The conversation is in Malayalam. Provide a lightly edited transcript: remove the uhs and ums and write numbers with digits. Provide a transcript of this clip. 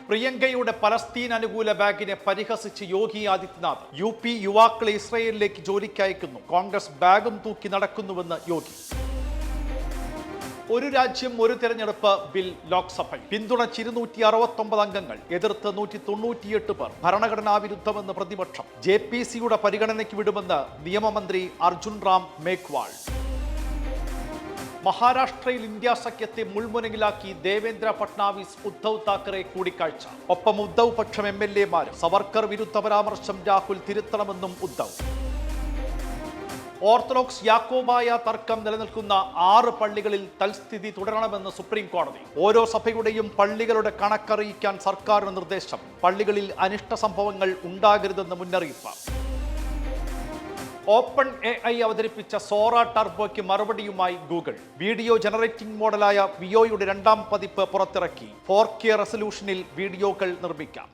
പ്രിയങ്കയുടെ പലസ്തീൻ അനുകൂല ബാഗിനെ പരിഹസിച്ച് യോഗി ആദിത്യനാഥ്. UP യുവാക്കളെ ഇസ്രയേലിലേക്ക് ജോലിക്ക് അയക്കുന്നു. കോൺഗ്രസ് ബാഗും തൂക്കി നടക്കുന്നുവെന്ന് യോഗി. ഒരു രാജ്യം ഒരു തെരഞ്ഞെടുപ്പ് ബിൽ ലോക്സഭയിൽ പിന്തുണച്ച് 269 അംഗങ്ങൾ, എതിർത്ത് 198 പേർ. ഭരണഘടനാ വിരുദ്ധമെന്ന് പ്രതിപക്ഷം. JPCയുടെ പരിഗണനയ്ക്ക് വിടുമെന്ന് നിയമമന്ത്രി അർജുൻ റാം മേഘ്വാൾ. മഹാരാഷ്ട്രയിൽ ഇന്ത്യ സഖ്യത്തെ മുൾമുനയിലാക്കി ദേവേന്ദ്ര ഫട്നാവിസ് ഉദ്ധവ് താക്കറെ കൂടിക്കാഴ്ച. ഒപ്പം ഉദ്ധവ് പക്ഷം MLA-മാർ. സവർക്കർ വിരുദ്ധ പരാമർശം രാഹുൽ തിരുത്തണമെന്നും ഉദ്ധവ്. ഓർത്തഡോക്സ് യാക്കോബായ തർക്കം നിലനിൽക്കുന്ന 6 പള്ളികളിൽ തൽസ്ഥിതി തുടരണമെന്ന് സുപ്രീം കോടതി. ഓരോ സഭയുടെയും പള്ളികളുടെ കണക്കറിയിക്കാൻ സർക്കാരിന് നിർദ്ദേശം. പള്ളികളിൽ അനിഷ്ട സംഭവങ്ങൾ ഉണ്ടാകരുതെന്ന് മുന്നറിയിപ്പ്. ഓപ്പൺ AI അവതരിപ്പിച്ച സോറ ടർബോയ്ക്ക് മറുപടിയുമായി ഗൂഗിൾ. വീഡിയോ ജനറേറ്റിംഗ് മോഡലായ വിയോയുടെ 2ാം പതിപ്പ് പുറത്തിറക്കി. 4K റെസല്യൂഷനിൽ വീഡിയോകൾ നിർമ്മിക്കാം.